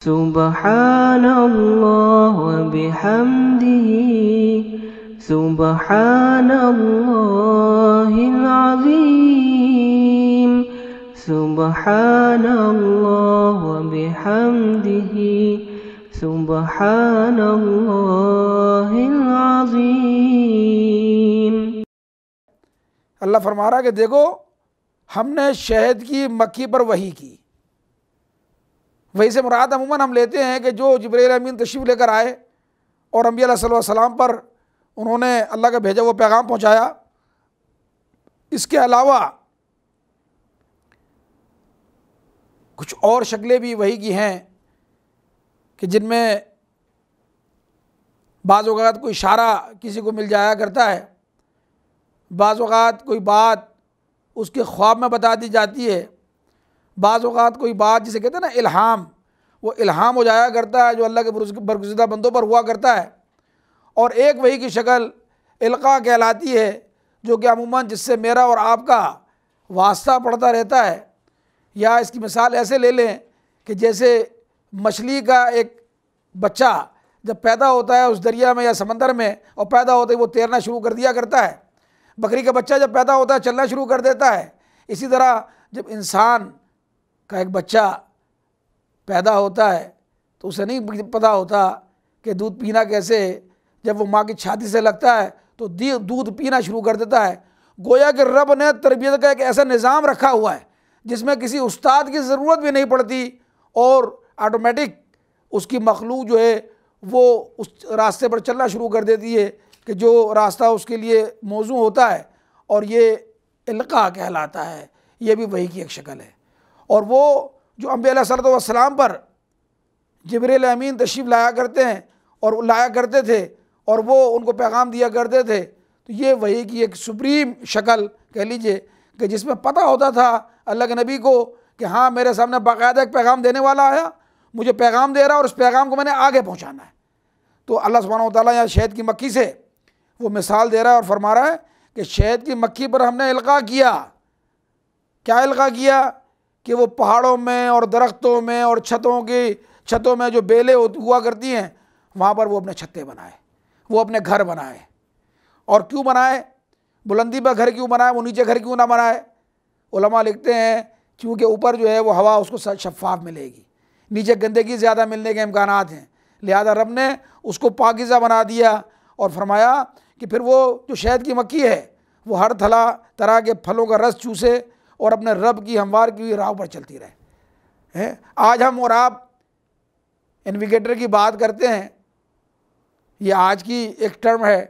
سبحان اللہ وبحمدہ سبحان اللہ العظیم سبحان اللہ وبحمدہ سبحان اللہ العظیم۔ اللہ فرما رہا ہے کہ دیکھو ہم نے شہد کی مکھی پر وحی کی۔ وحی سے مراد عموماً ہم لیتے ہیں کہ جو جبرائیل امین تشریف لے کر آئے اور انبیاء علیہ السلام پر انہوں نے اللہ کا بھیجا وہ پیغام پہنچایا۔ اس کے علاوہ کچھ اور شکلیں بھی وحی کی ہیں کہ جن میں بعض اوقات کوئی اشارہ کسی کو مل جایا کرتا ہے، بعض اوقات کوئی بات اس کے خواب میں بتا دی جاتی ہے، بعض اوقات کوئی بات جسے کہتے ہیں نا الہام، وہ الہام ہو جایا کرتا ہے جو اللہ کے برگزیدہ بندوں پر ہوا کرتا ہے۔ اور ایک وحی کی شکل القاء کہلاتی ہے، جو کہ عموماً جس سے میرا اور آپ کا واسطہ پڑتا رہتا ہے۔ یا اس کی مثال ایسے لے لیں کہ جیسے مچھلی کا ایک بچہ جب پیدا ہوتا ہے اس دریا میں یا سمندر میں، اور پیدا ہوتے ہی وہ تیرنا شروع کر دیا کرتا ہے۔ بکری کا بچہ جب پیدا ہوتا ہے چلنا شروع کر دیتا ہے۔ اسی طرح جب انسان کا ایک بچہ پیدا ہوتا ہے تو اسے نہیں پتہ ہوتا کہ دودھ پینا کیسے ہے۔ جب وہ ماں کی چھاتی سے لگتا ہے تو دودھ پینا شروع کر دیتا ہے۔ گویا کہ رب نے تربیت کا ایک ایسا نظام رکھا ہوا ہے جس میں کسی استاد کی ضرورت بھی نہیں پڑتی، اور آٹومیٹک اس کی مخلوق جو ہے وہ اس راستے پر چلنا شروع کر دیتی ہے کہ جو راستہ اس کے لیے موزوں ہوتا ہے، اور یہ القاء کہلاتا ہے۔ یہ بھی وحی کی ایک شکل ہے۔ اور وہ جو انبیاء علیہ السلام پر جبرائیل امین تشریف لایا کرتے تھے اور وہ ان کو پیغام دیا کرتے تھے، تو یہ وحی کی ایک سپریم شکل کہہ لیجئے کہ جس میں پتہ ہوتا تھا اللہ کے نبی کو کہ ہاں میرے سامنے باقاعدہ ایک پیغام دینے والا آیا، مجھے پیغام دے رہا ہے اور اس پیغام کو میں نے آگے پہنچانا ہے۔ تو اللہ سبحانہ و تعالیٰ یہاں شہد کی مکھی سے وہ مثال دے رہا ہے اور فرما رہا ہے کہ شہد کی مکھی پر ہم نے القاء کیا۔ کیا القاء کیا؟ کہ وہ پہاڑوں میں اور درختوں میں اور چھتوں میں جو بیلیں ہوا کرتی ہیں وہاں پر وہ اپنے چھتے بنائے، وہ اپنے گھر بنائے۔ اور کیوں بنائے؟ بلندی پر گھر کیوں بنائے؟ وہ نیچے گھر کیوں نہ بنائے؟ علماء لکھتے ہیں کیونکہ اوپر جو ہے وہ ہوا اس کو شفاف ملے گی، نیچے گندگی زیادہ ملنے کے امکانات ہیں، لہذا رب نے اس کو پاکیزہ بنا دیا اور فرمایا کہ پھر وہ جو شہد کی مکھی ہے وہ ہر طرح کے پھلوں کا رس چوسے اور اپنے رب کی ہموار کی ہوئی راہ پر چلتی رہے۔ آج ہم اور آپ انویگیٹر کی بات کرتے ہیں، یہ آج کی ایک ٹرم ہے،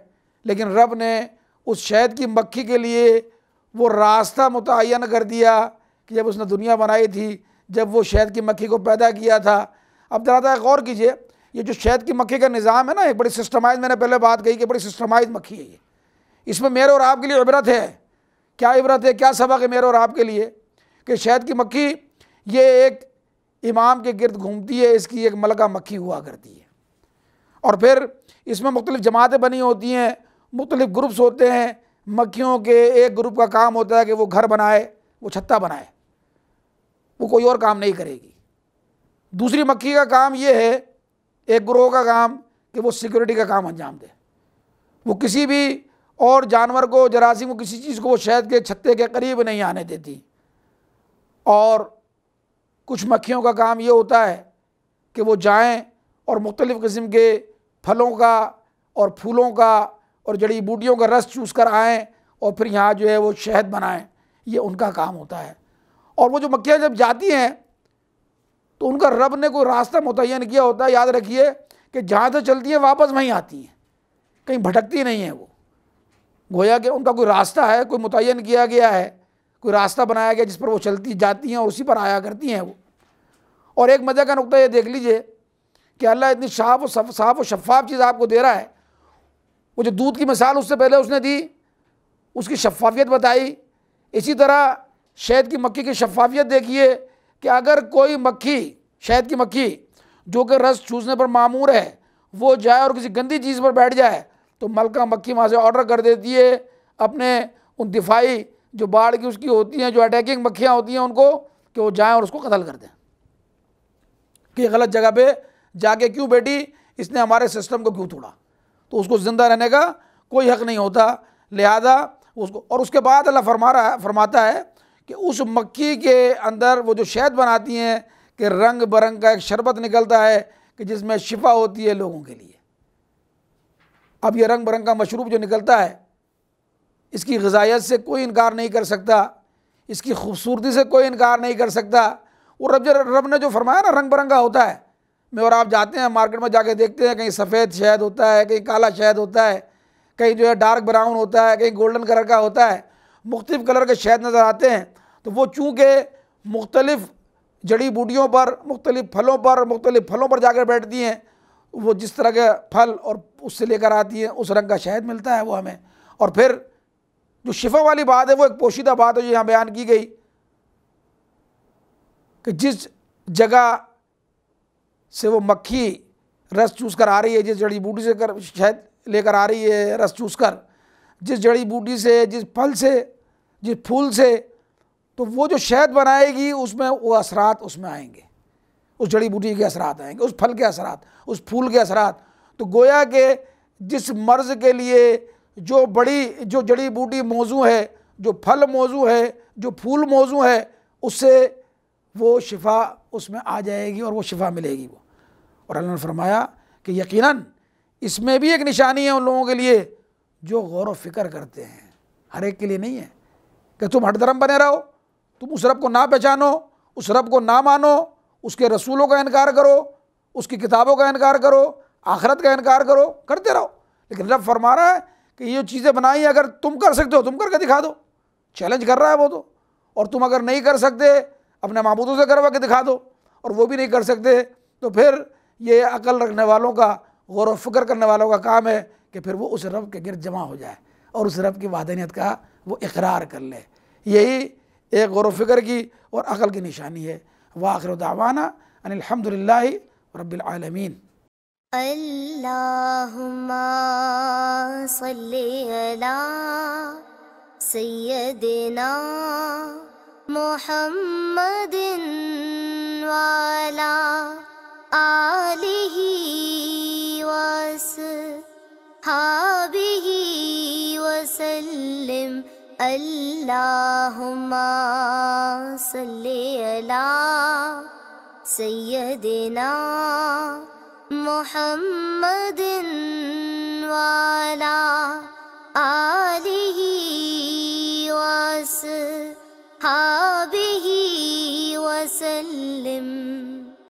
لیکن رب نے اس شہد کی مکھی کے لیے وہ راستہ متعین کر دیا کہ جب اس نے دنیا بنائی تھی، جب وہ شہد کی مکھی کو پیدا کیا تھا۔ اب ذرا غور کیجئے، یہ جو شہد کی مکھی کا نظام ہے نا، ایک بڑی سسٹمائز، میں نے پہلے بات کہی کہ بڑی سسٹمائز مکھی ہے یہ۔ اس میں میرے اور آپ کے لیے عبرت ہے۔ کیا عبرت ہے، کیا سبق ہے میرے اور آپ کے لیے؟ کہ شہد کی مکھی یہ ایک امام کے گرد گھومتی ہے، اس کی ایک ملکہ مکھی ہوا کرتی ہے، اور پھر اس میں مختلف جماعتیں بنی ہوتی ہیں، مختلف گروپس ہوتے ہیں مکھیوں کے۔ ایک گروپ کا کام ہوتا ہے کہ وہ گھر بنائے، وہ چھتا بنائے، وہ کوئی اور کام نہیں کرے گی۔ دوسری مکھی کا کام یہ ہے، ایک گروہ کا کام، کہ وہ سیکورٹی کا کام انجام دے۔ وہ کسی بھی اور جانور کو، جراثیم کو، کسی چیز کو وہ شہد کے چھتے کے قریب نہیں آنے دیتی۔ اور کچھ مکھیوں کا کام یہ ہوتا ہے کہ وہ جائیں اور مختلف قسم کے پھلوں کا اور پھولوں کا اور جڑی بوٹیوں کا رس چوس کر آئیں اور پھر یہاں جو ہے وہ شہد بنائیں، یہ ان کا کام ہوتا ہے۔ اور وہ جو مکھیاں جب جاتی ہیں تو ان کا رب نے کوئی راستہ متعین کیا ہوتا ہے، یاد رکھیے کہ جہاں سے چلتی ہیں واپس وہیں آتی ہیں، کہیں بھٹکتی نہیں ہیں۔ وہ گویا کہ ان کا کوئی راستہ ہے، کوئی متعین کیا گیا ہے، کوئی راستہ بنایا گیا جس پر وہ چلتی جاتی ہیں اور اسی پر آیا کرتی ہیں وہ۔ اور ایک مزے کا نقطہ یہ دیکھ لیجئے کہ اللہ اتنی صاف و شفاف چیز آپ کو دے رہا ہے۔ وہ جو دودھ کی مثال اس سے پہلے اس نے دی، اس کی شفافیت بتائی، اسی طرح شہد کی مکھی کی شفافیت دیکھیے کہ اگر کوئی مکھی، شہد کی مکھی جو کہ رس چوسنے پر معمور ہے، وہ جائے اور کسی گندی چیز پر بیٹھ جائے تو ملکہ مکھی وہاں سے آرڈر کر دیتی ہے اپنے ان دفاعی جو باڑ کی اس کی ہوتی ہیں، جو اٹیکنگ مکھیاں ہوتی ہیں، ان کو کہ وہ جائیں اور اس کو قتل کر دیں۔ کہ غلط جگہ پہ جا کے کیوں بیٹھی، اس نے ہمارے سسٹم کو کیوں توڑا، تو اس کو زندہ رہنے کا کوئی حق نہیں ہوتا، لہذا اس کو۔ اور اس کے بعد اللہ فرماتا ہے کہ اس مکھی کے اندر وہ جو شہد بناتی ہیں کہ رنگ برنگ کا ایک شربت نکلتا ہے کہ جس میں شفا ہوتی ہے لوگوں کے لیے۔ اب یہ رنگ برنگ کا مشروب جو نکلتا ہے، اس کی غذائیت سے کوئی انکار نہیں کر سکتا، اس کی خوبصورتی سے کوئی انکار نہیں کر سکتا۔ وہ رب نے جو فرمایا نا رنگ برنگا ہوتا ہے، میں اور آپ جاتے ہیں مارکیٹ میں جا کے دیکھتے ہیں، کہیں سفید شہد ہوتا ہے، کہیں کالا شہد ہوتا ہے، کہیں جو ہے ڈارک براؤن ہوتا ہے، کہیں گولڈن کلر کا ہوتا ہے، مختلف کلر کے شہد نظر آتے ہیں۔ تو وہ چونکہ مختلف جڑی بوٹیوں پر، مختلف پھلوں پر جا کر بیٹھتی ہیں، وہ جس طرح کے پھل اور اس سے لے کر آتی ہیں اس رنگ کا شہد ملتا ہے وہ ہمیں۔ اور پھر جو شفا والی بات ہے وہ ایک پوشیدہ بات ہے جو یہاں بیان کی گئی کہ جس جگہ سے وہ مکھی رس چوس کر آ رہی ہے، جس جڑی بوٹی سے شہد لے کر آ رہی ہے رس چوس کر، جس جڑی بوٹی سے، جس پھل سے، جس پھول سے، تو وہ جو شہد بنائے گی اس میں وہ اثرات اس میں آئیں گے، اس جڑی بوٹی کے اثرات آئیں گے، اس پھل کے اثرات، اس پھول کے اثرات۔ تو گویا کہ جس مرض کے لیے جو جڑی بوٹی موضوع ہے، جو پھل موضوع ہے، جو پھول موضوع ہے، اس سے وہ شفا اس میں آ جائے گی اور وہ شفا ملے گی وہ۔ اور اللہ نے فرمایا کہ یقیناً اس میں بھی ایک نشانی ہے ان لوگوں کے لیے جو غور و فکر کرتے ہیں، ہر ایک کے لیے نہیں ہے کہ تم ہٹ درم بنے رہو، تم اس رب کو نہ پہچانو، اس رب کو نہ مانو، اس کے رسولوں کا انکار کرو، اس کی کتابوں کا انکار کرو، آخرت کا انکار کرو، کرتے رہو۔ لیکن رب فرما رہا ہے کہ یہ چیزیں بنائی اگر تم کر سکتے ہو تم کر کے دکھا دو، چیلنج کر رہا ہے وہ تو، اور تم اگر نہیں کر سکتے اپنے معبودوں سے کروا کے دکھا دو، اور وہ بھی نہیں کر سکتے تو پھر یہ عقل رکھنے والوں کا، غور و فکر کرنے والوں کا کام ہے کہ پھر وہ اس رب کے گرد جمع ہو جائے اور اس رب کی وحدانیت کا وہ اقرار کر لے۔ یہی ایک غور و فکر کی اور عقل کی نشانی ہے۔ وآخر دعوانا ان الحمدللہ رب العالمین۔ اللہم صلی علی سیدنا محمد وعلی آلہ وصحبہ وسلم۔ اللہم صلی علی سیدنا محمد وعلی آلہ وصحبہ وسلم۔